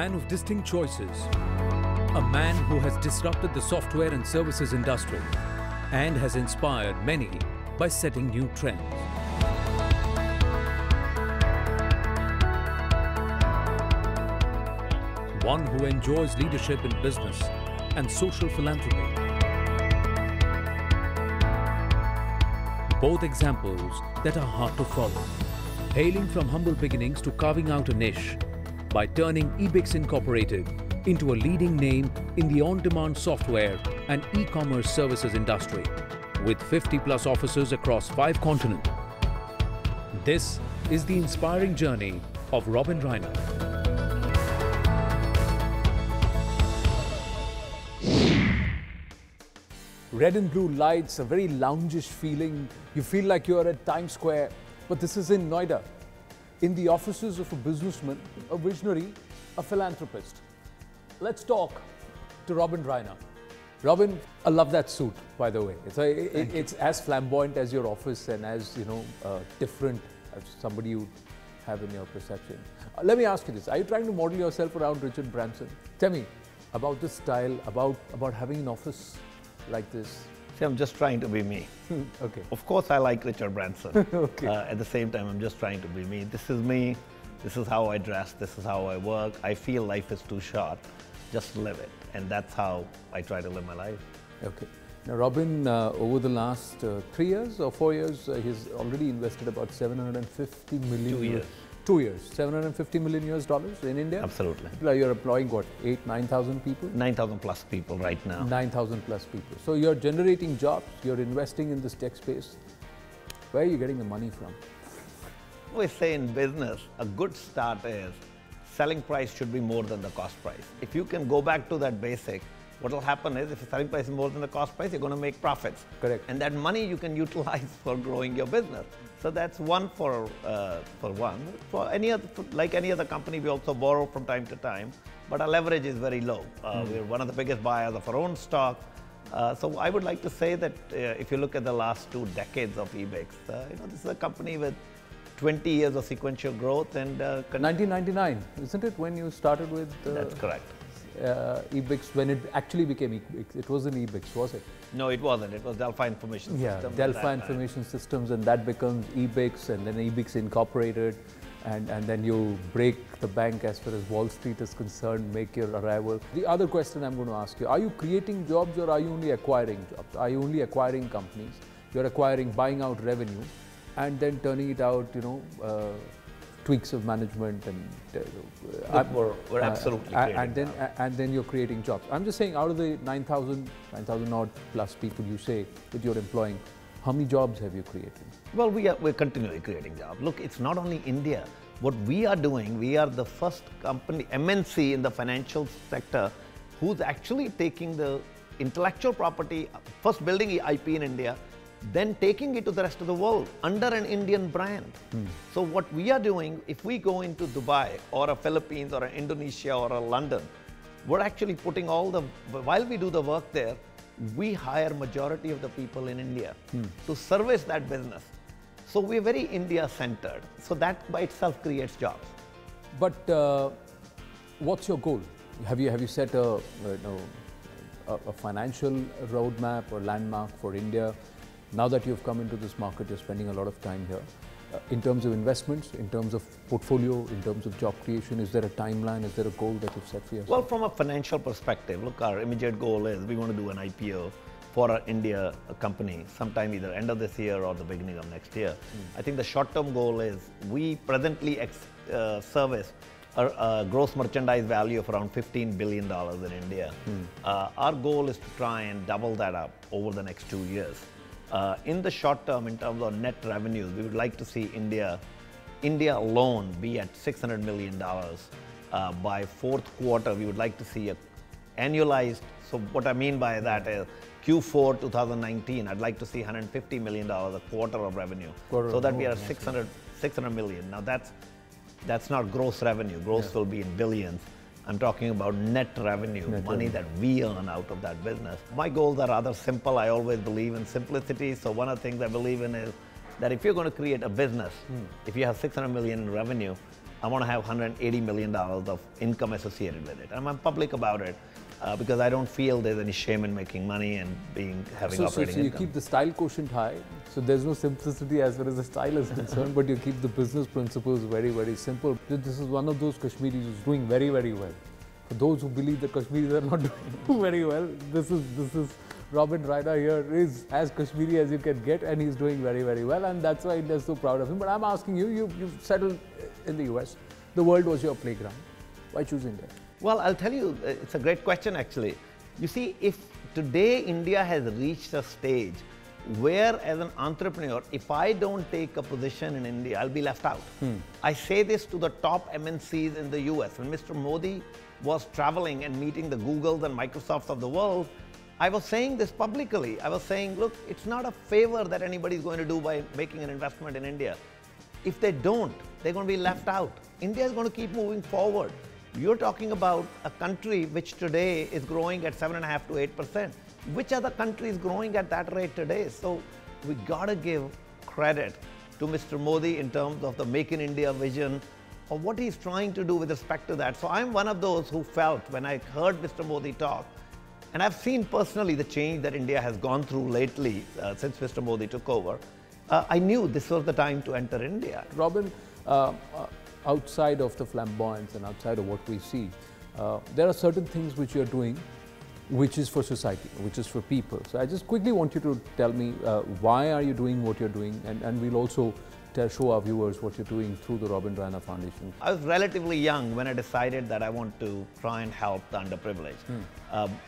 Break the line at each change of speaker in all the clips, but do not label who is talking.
man of distinct choices, a man who has disrupted the software and services industry and has inspired many by setting new trends. One who enjoys leadership in business and social philanthropy. Both examples that are hard to follow. Hailing from humble beginnings to carving out a niche by turning Ebix Incorporated into a leading name in the on-demand software and e-commerce services industry with 50+ offices across 5 continents. This is the inspiring journey of Raina. Red and blue lights, a very loungish feeling. You feel like you're at Times Square, but this is in Noida, in the offices of a businessman, a visionary, a philanthropist. Let's talk to Raina. Robin, I love that suit, by the way. It's as flamboyant as your office and as, different as somebody you have in your perception. Let me ask you this. Are you trying to model yourself around Richard Branson? Tell me about this style, about having an office like this.
See, I'm just trying to be me.
Okay.
Of course, I like Richard Branson.
Okay.
At the same time, I'm just trying to be me. This is me. This is how I dress. This is how I work. I feel life is too short. Just live it. And that's how I try to live my life.
Okay. Now, Robin, over the last 3 years or 4 years, he's already invested about 750 million.
2 years.
2 years, 750 million US dollars in India?
Absolutely.
You're employing what, 9,000 people?
9,000 plus people right now.
9,000 plus people. So you're generating jobs, you're investing in this tech space. Where are you getting the money from?
We say in business, a good start is selling price should be more than the cost price. If you can go back to that basic, what will happen is if the selling price is more than the cost price, you're going to make profits.
Correct.
And that money you can utilize for growing your business. So that's one for one. For any other, like any other company, we also borrow from time to time, but our leverage is very low. We're one of the biggest buyers of our own stock. So I would like to say that if you look at the last 2 decades of Ebix, this is a company with 20 years of sequential growth and
1999, isn't it, when you started with?
That's correct.
Ebix, when it actually became Ebix. It wasn't Ebix, was it?
No, it wasn't. It was Delphi Information Systems.
Yeah, Delphi Information Systems, and that becomes Ebix, and then Ebix Incorporated, and then you break the bank as far as Wall Street is concerned, make your arrival. The other question I'm going to ask you, are you creating jobs or are you only acquiring jobs? Are you only acquiring companies? You're acquiring, buying out revenue, and then turning it out, tweaks of management and
we're absolutely
and then you're creating jobs. I'm just saying, out of the 9,000 odd plus people you say that you're employing, how many jobs have you created?
Well, we're continually creating jobs. Look, it's not only India. What we are doing, we are the first company, MNC in the financial sector, who's actually taking the intellectual property, first building IP in India, then taking it to the rest of the world under an Indian brand. So what we are doing, if we go into Dubai or a Philippines or an Indonesia or a London, we're actually putting while we do the work there, we hire majority of the people in India to service that business. So we're very India-centered. So that by itself creates jobs.
But what's your goal? Have you set a financial roadmap or landmark for India? Now that you've come into this market, you're spending a lot of time here. In terms of investments, in terms of portfolio, in terms of job creation, is there a timeline, is there a goal that you've set for yourself?
Well, from a financial perspective, look, our immediate goal is we want to do an IPO for our India company sometime either end of this year or the beginning of next year. I think the short-term goal is we presently service a gross merchandise value of around $15 billion in India. Our goal is to try and double that up over the next 2 years. In the short term, in terms of net revenues, we would like to see India alone be at $600 million. By fourth quarter, we would like to see an annualized, so what I mean by that is Q4 2019, I'd like to see $150 million a quarter of revenue. So that we are 600 million. Now that's not gross revenue. Gross will be in billions. I'm talking about net revenue, money that we earn out of that business. My goals are rather simple. I always believe in simplicity. So one of the things I believe in is that if you're going to create a business, if you have 600 million in revenue, I want to have $180 million of income associated with it. And I'm public about it because I don't feel there's any shame in making money and having operating
so you
income.
keep the style quotient high, so there's no simplicity as far as the style is concerned, but you keep the business principles very, very simple. This is one of those Kashmiris who's doing very, very well. For those who believe that Kashmiris are not doing very well, this is Robin Raina here is as Kashmiri as you can get, and he's doing very, very well, and that's why India's so proud of him. But I'm asking you, you've settled in the US. The world was your playground. Why choose India?
Well, I'll tell you, it's a great question actually. You see, if today India has reached a stage where as an entrepreneur, if I don't take a position in India, I'll be left out. I say this to the top MNCs in the US. When Mr. Modi was traveling and meeting the Googles and Microsofts of the world, I was saying this publicly. I was saying, look, it's not a favor that anybody's going to do by making an investment in India. If they don't, they're going to be left out. India is going to keep moving forward. You're talking about a country which today is growing at 7.5 to 8%. Which other country is growing at that rate today? So we got to give credit to Mr. Modi in terms of the Make in India vision of what he's trying to do with respect to that. So I'm one of those who felt when I heard Mr. Modi talk, and I've seen personally the change that India has gone through lately since Mr. Modi took over, I knew this was the time to enter India.
Robin, outside of the flamboyance and outside of what we see, there are certain things which you're doing which is for society, which is for people. So I just quickly want you to tell me why are you doing what you're doing, and we'll also show our viewers what you're doing through the Robin Raina Foundation.
I was relatively young when I decided that I want to try and help the underprivileged.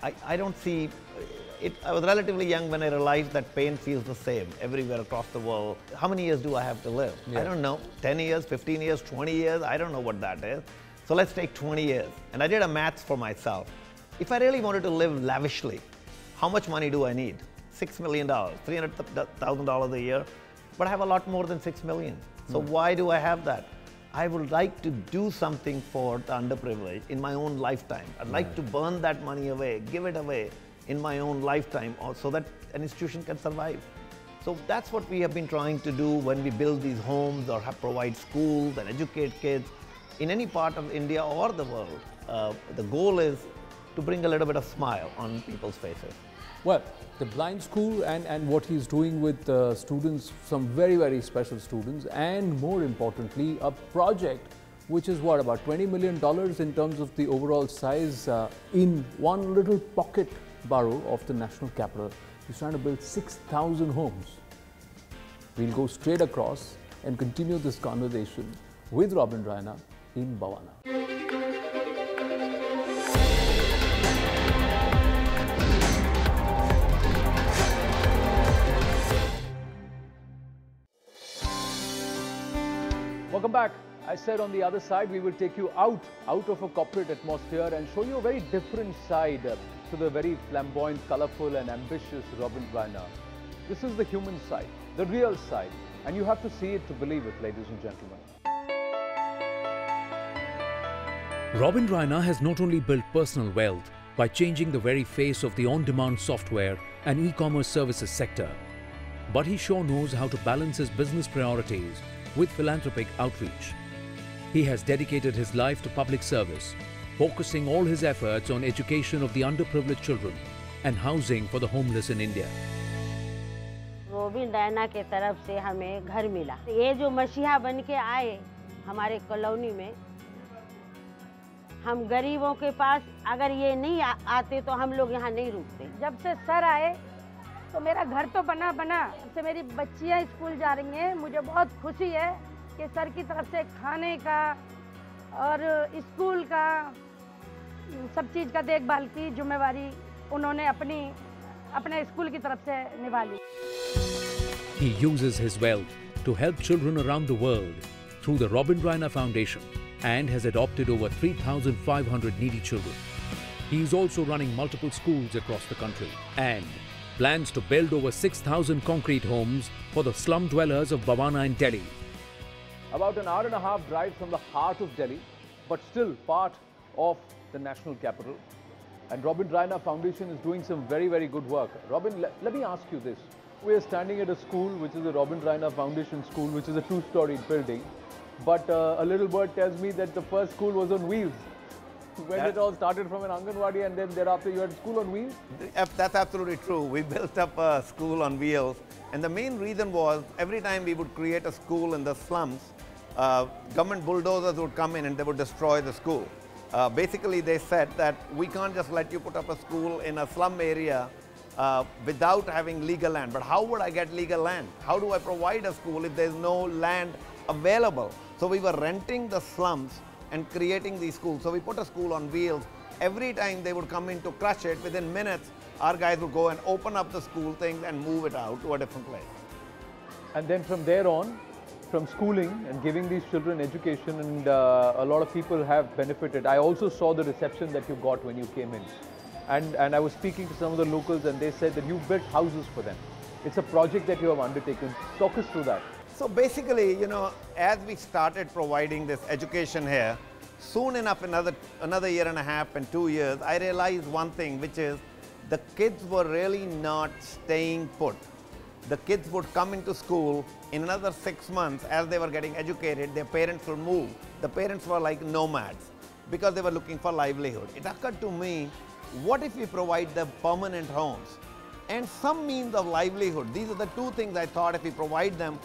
I don't see it. I was relatively young when I realized that pain feels the same everywhere across the world. How many years do I have to live? I don't know, 10 years, 15 years, 20 years, I don't know what that is. So let's take 20 years. And I did a maths for myself. If I really wanted to live lavishly, how much money do I need? $6 million, $300,000 a year, but I have a lot more than 6 million. So why do I have that? I would like to do something for the underprivileged in my own lifetime. I'd like to burn that money away, give it away in my own lifetime so that an institution can survive. So that's what we have been trying to do when we build these homes or provide schools and educate kids in any part of India or the world. The goal is to bring a little bit of smile on people's faces.
Well, the blind school and what he's doing with students, some very, very special students, and more importantly, a project which is what, about $20 million in terms of the overall size in one little pocket borough of the national capital. He's trying to build 6,000 homes. We'll go straight across and continue this conversation with Robin Raina in Bhavana. Welcome back. I said on the other side we will take you out of a corporate atmosphere and show you a very different side to the very flamboyant, colorful and ambitious Robin Raina. This is the human side, the real side, and you have to see it to believe it, ladies and gentlemen.
Robin Raina has not only built personal wealth by changing the very face of the on-demand software and e-commerce services sector, but he sure knows how to balance his business priorities with philanthropic outreach. He has dedicated his life to public service, focusing all his efforts on education of the underprivileged children and housing for the homeless in India.
Robin Raina के तरफ से हमें घर मिला। ये जो मसीहा बन के आए हमारे कॉलोनी में, हम गरीबों के पास अगर ये नहीं आते तो हम लोग यहाँ नहीं रुकते।
जब से सर आए तो मेरा घर तो बना से मेरी बच्चियाँ स्कूल जा रही हैं। मुझे बहुत खुशी है कि सर की तरफ से खाने का और स्कूल का सब चीज़ का देखभाल की जिम्मेवारी उन्होंने अपने स्कूल की तरफ से निभा ली।
He uses his wealth to help children around the world through the Robin Raina Foundation and has adopted over 3,500 needy children. He is also running multiple schools across the country and plans to build over 6,000 concrete homes for the slum dwellers of Bhavana in Delhi.
About an hour and a half drive from the heart of Delhi, but still part of the national capital. And Robin Raina Foundation is doing some very, very good work. Robin, let me ask you this. We are standing at a school which is the Robin Raina Foundation School, which is a two-storied building. but a little bird tells me that the first school was on wheels. When it all started from an Anganwadi, and then thereafter you had school on wheels?
That's absolutely true. We built up a school on wheels, and the main reason was every time we would create a school in the slums, government bulldozers would come in and they would destroy the school. Basically, they said that we can't just let you put up a school in a slum area without having legal land. But how would I get legal land? How do I provide a school if there's no land available? So we were renting the slums and creating these schools. So we put a school on wheels. Every time they would come in to crush it, within minutes, our guys would go and open up the school things and move it out to a different place.
And then from there on, from schooling and giving these children education, and a lot of people have benefited. I also saw the reception that you got when you came in. And I was speaking to some of the locals, and they said that you built houses for them. It's a project that you have undertaken. Talk us through that.
So basically, you know, as we started providing this education here, soon enough, another year and a half and 2 years, I realized one thing, which is the kids were really not staying put. The kids would come into school, in another 6 months, as they were getting educated, their parents would move. The parents were like nomads because they were looking for livelihood. It occurred to me, what if we provide them permanent homes and some means of livelihood? These are the two things I thought if we provide them,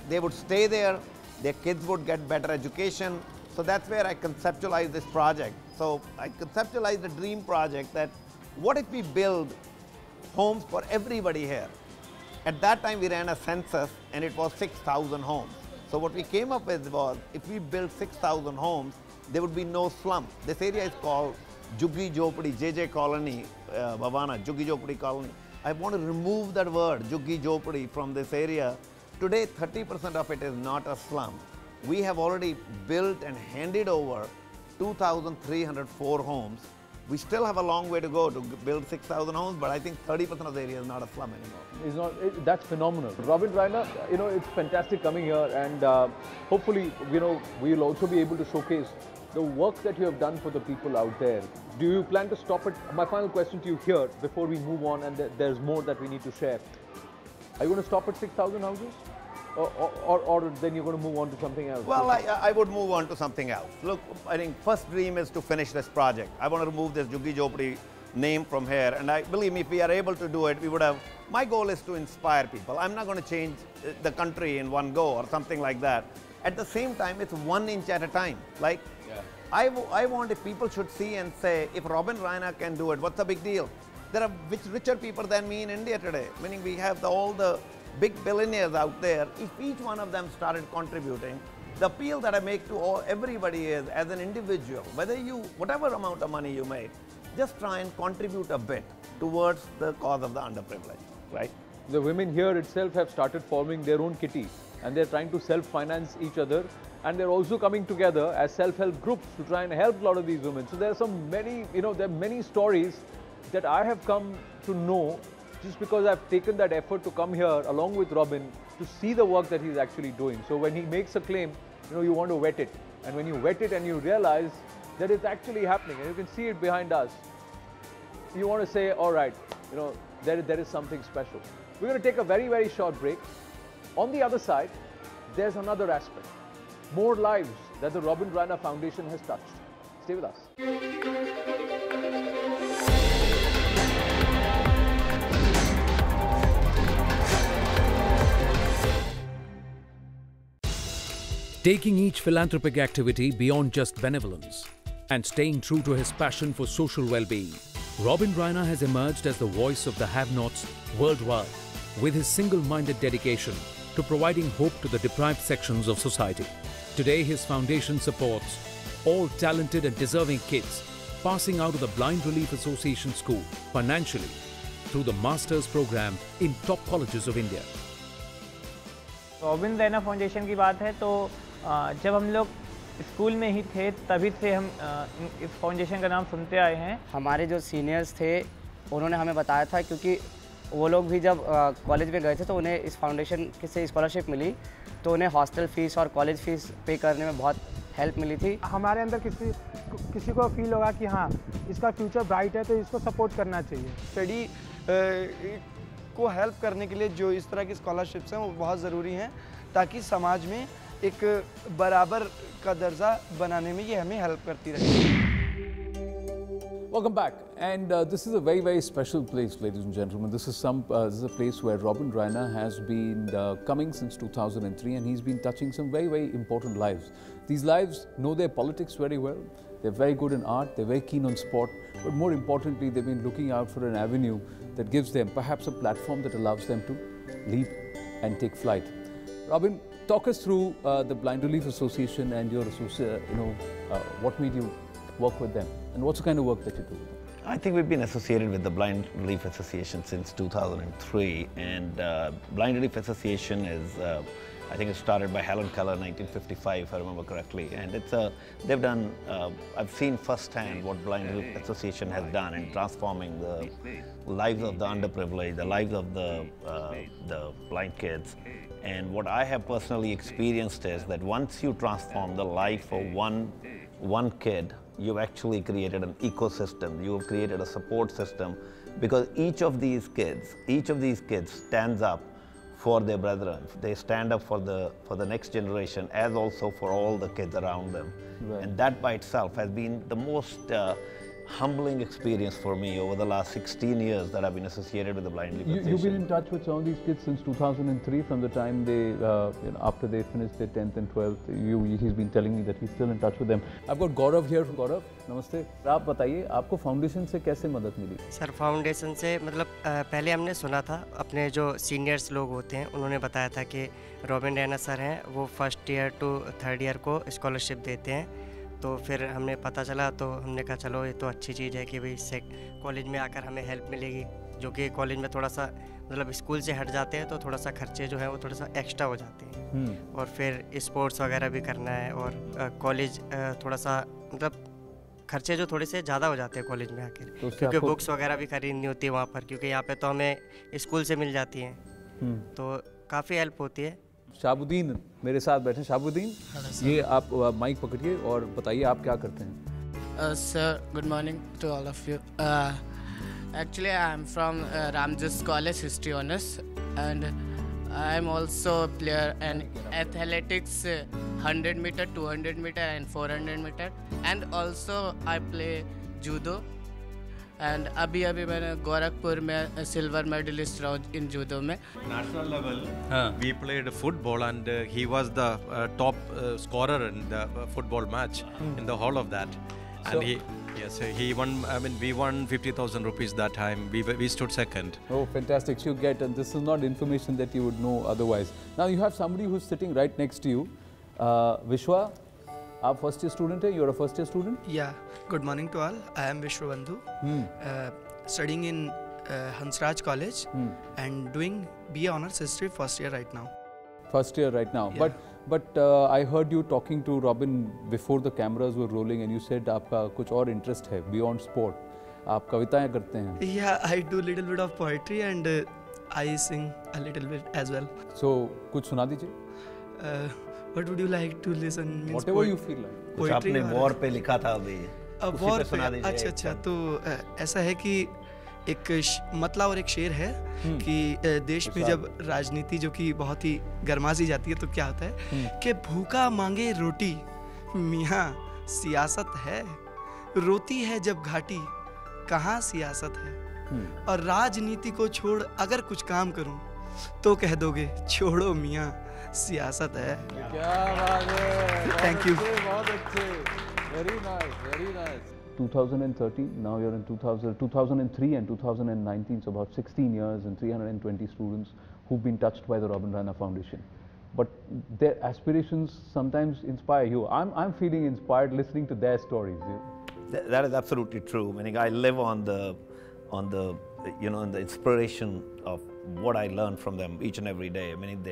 they would stay there, their kids would get better education. So that's where I conceptualized this project. So I conceptualized a dream project that what if we build homes for everybody here? At that time we ran a census and it was 6,000 homes. So what we came up with was if we build 6,000 homes, there would be no slum. This area is called Juggi Jopadi, JJ Colony, Bhavana, Juggi Jopadi Colony. I want to remove that word, Juggi Jopadi, from this area. Today, 30% of it is not a slum. We have already built and handed over 2,304 homes. We still have a long way to go to build 6,000 homes, but I think 30% of the area is not a slum anymore.
That's phenomenal. Robin, Raina, you know, it's fantastic coming here, and hopefully, you know, we'll also be able to showcase the work that you have done for the people out there. Do you plan to stop it? My final question to you here, before we move on, and there's more that we need to share. Are you going to stop at 6,000 houses? Or then you're going to move on to something else?
Well, I would move on to something else. Look, I think first dream is to finish this project. I want to remove this Juggi Jopadi name from here, and believe me, if we are able to do it, we would have. My goal is to inspire people. I'm not going to change the country in one go or something like that. At the same time, it's 1 inch at a time. Like, yeah. I want if people should see and say, if Robin Raina can do it, what's the big deal? There are richer people than me in India today, meaning we have all the big billionaires out there. If each one of them started contributing, the appeal that I make to everybody is, as an individual, whatever amount of money you make, just try and contribute a bit towards the cause of the underprivileged, right?
The women here itself have started forming their own kitty, and they're trying to self-finance each other, and they're also coming together as self-help groups to try and help a lot of these women. So there are there are many stories that I have come to know just because I've taken that effort to come here along with Robin to see the work that he's actually doing. So when he makes a claim, you know, you want to vet it. And when you vet it and you realize that it's actually happening, and you can see it behind us, you want to say, all right, you know, there is something special. We're going to take a very, very short break. On the other side, there's another aspect. More lives that the Robin Raina Foundation has touched. Stay with us.
Taking each philanthropic activity beyond just benevolence and staying true to his passion for social well-being, Robin Raina has emerged as the voice of the have-nots worldwide, with his single-minded dedication to providing hope to the deprived sections of society. Today, his foundation supports all talented and deserving kids passing out of the Blind Relief Association School financially through the Masters program in top colleges of India.
Robin Raina foundation की बात है तो जब हम लोग school में ही थे तभी से हम इस फाउंडेशन का नाम सुनते आए हैं।
हमारे जो सीनियर्स थे उन्होंने हमें बताया था, क्योंकि वो लोग भी जब कॉलेज में गए थे तो उन्हें इस फाउंडेशन से स्कॉलरशिप मिली, तो उन्हें हॉस्टल फीस और कॉलेज फीस पे करने में बहुत हेल्प मिली थी।
हमारे अंदर किसी को फील होगा कि हाँ इसका फ्यूचर ब्राइट है तो इसको सपोर्ट करना चाहिए।
स्टडी को हेल्प करने के लिए जो इस तरह की स्कॉलरशिप्स हैं वो बहुत ज़रूरी हैं, ताकि समाज में एक बराबर का दर्जा बनाने में ये हमें हेल्प करती रहेगी।
Welcome back, and this is a very, very special place, ladies and gentlemen. This is a place where Robin Raina has been coming since 2003, and he's been touching some very, very important lives. These lives know their politics very well. They're very good in art. They're very keen on sport, but more importantly, they've been looking out for an avenue that gives them perhaps a platform that allows them to leap and take flight. Robin, talk us through the Blind Relief Association and your what made you work with them, and what's the kind of work that you do with them?
I think we've been associated with the Blind Relief Association since 2003, and Blind Relief Association is, I think it started by Helen Keller in 1955, if I remember correctly, and it's they've done, I've seen firsthand what Blind Relief Association has done in transforming the lives of the underprivileged, the lives of the blind kids. And what I have personally experienced is that once you transform the life of one kid, you've actually created an ecosystem, you've created a support system, because each of these kids stands up for their brethren. They stand up for the next generation, as also for all the kids around them. Right. And that by itself has been the most humbling experience for me over the last 16 years that I've been associated with the Blind Relief Association.
You've been in touch with some of these kids since 2003, from the time they, after they finished their 10th and 12th. He's been telling me that he's still in touch with them. I've got Gaurav here. Gaurav, namaste. आप बताइए, आपको foundation से कैसे मदद मिली?
Sir, foundation से मतलब पहले हमने सुना था, अपने जो सीनियर्स लोग होते हैं उन्होंने बताया था कि रॉबिन रैना सर हैं, वो first year to third year को स्कॉलरशिप देते हैं। तो फिर हमने पता चला, तो हमने कहा चलो ये तो अच्छी चीज़ है कि भाई इससे कॉलेज में आकर हमें हेल्प मिलेगी, जो कि कॉलेज में थोड़ा सा मतलब स्कूल से हट जाते हैं तो थोड़ा सा खर्चे जो है वो थोड़ा सा एक्स्ट्रा हो जाते हैं। और फिर स्पोर्ट्स वगैरह भी करना है, और कॉलेज थोड़ा सा मतलब खर्चे जो थोड़े से ज़्यादा हो जाते हैं कॉलेज में आकर, तो क्योंकि बुक्स वगैरह भी खरीदनी होती है वहाँ पर, क्योंकि यहाँ पे तो हमें स्कूल से मिल जाती हैं, तो काफ़ी हेल्प होती है।
शाबुद्दीन मेरे साथ बैठे। शाबुद्दीन, ये आप माइक पकड़िए और बताइए आप क्या करते हैं?
Sir, good morning to all of you. Actually, I am from Ramjas College, History Honours, and I am also a player in athletics, 100 meter, 200 meter, and 400 meter, and also I play judo. And अभी मैंने गोरखपुर में silver medallist रहा in judo में।
National level, we played football, and he was the top scorer in the football match in the whole of that. And he won. I mean, we won 50,000 rupees that time. We stood second. Oh, fantastic! So you get, and this is not information that you would know otherwise. Now you have somebody who's sitting right next to you, Vishwa. आप first year student है? You are a first year student?
Yeah, good morning to all. I am Vishwabandhu, studying in Hansraj College and doing BA honours history first year right now.
First year right now, but I heard you talking to Robin before the cameras were rolling, and you said आपका कुछ और interest है beyond sport. आप कविताएं करते हैं?
Yeah, I do little bit of poetry and I sing a little bit as well.
So कुछ सुना दीजिए।
What would you like to listen?
Whatever you feel like.
कुछ आपने वॉर पे लिखा था अभी,
वॉर पे? अच्छा, तो ऐसा है कि एक मतला और एक शेर है कि देश में जब राजनीति जो कि बहुत ही गर्मा सी जाती है तो क्या होता है कि भूखा मांगे रोटी, मियाँ सियासत है, रोती है जब घाटी, कहाँ सियासत है, और राजनीति को छोड़ अगर कुछ काम करूं तो कह दोगे छोड़ो मियाँ सियासत है।
क्या बात है,
थैंक यू।
बहुत अच्छे, very nice, very nice. 2013, now you're in 2003 and 2019, so about 16 years and 320 students who've been touched by the Robin Raina Foundation. But their aspirations sometimes inspire you. I'm feeling inspired listening to their stories.
That is absolutely true. Meaning I live on the in the inspiration of what I learn from them each and every day. I mean,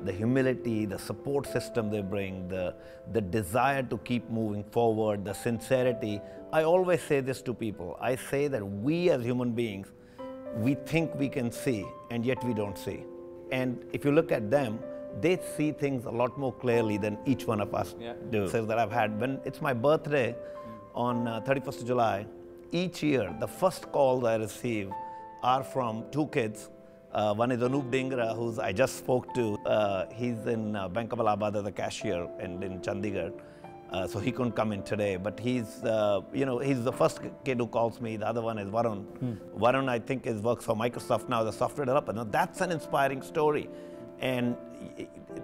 the humility, the support system they bring, the desire to keep moving forward, the sincerity. I always say this to people. I say that we as human beings, we think we can see, and yet we don't see. And if you look at them, they see things a lot more clearly than each one of us do. Says that I've had, when it's my birthday on 31st of July, each year, the first calls I receive are from two kids One is Anup Dingra, who's I just spoke to. He's in Bank of Allahabad as a cashier and in Chandigarh. So he couldn't come in today, but he's, he's the first kid who calls me. The other one is Varun. Varun, I think, works for Microsoft now as a software developer. Now, that's an inspiring story. And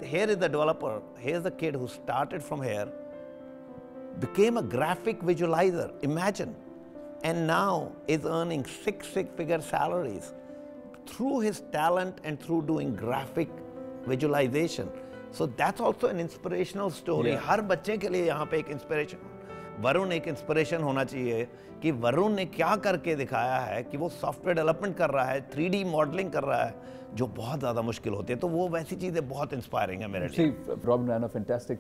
here is the developer. Here's the kid who started from here, became a graphic visualizer, imagine, and now is earning six-figure salaries through his talent and through doing graphic visualization. So that's also an inspirational story. हर बच्चे के लिए यहाँ पे एक inspiration, Varun एक inspiration होना चाहिए कि वरुण ने क्या करके दिखाया है कि वो software development कर रहा है, 3D modeling कर रहा है, जो बहुत ज़्यादा मुश्किल होती है. तो वो वैसी चीज़ें बहुत inspiring है मेरे लिए.
See, Robin Raina, fantastic,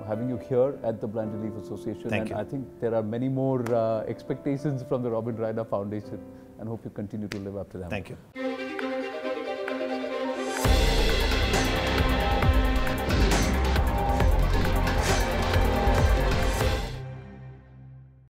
having you here at the Blind Relief Association.
Thank
and
you.
I think there are many more expectations from the Robin Raina Foundation, and hope you continue to live up to them.
Thank you.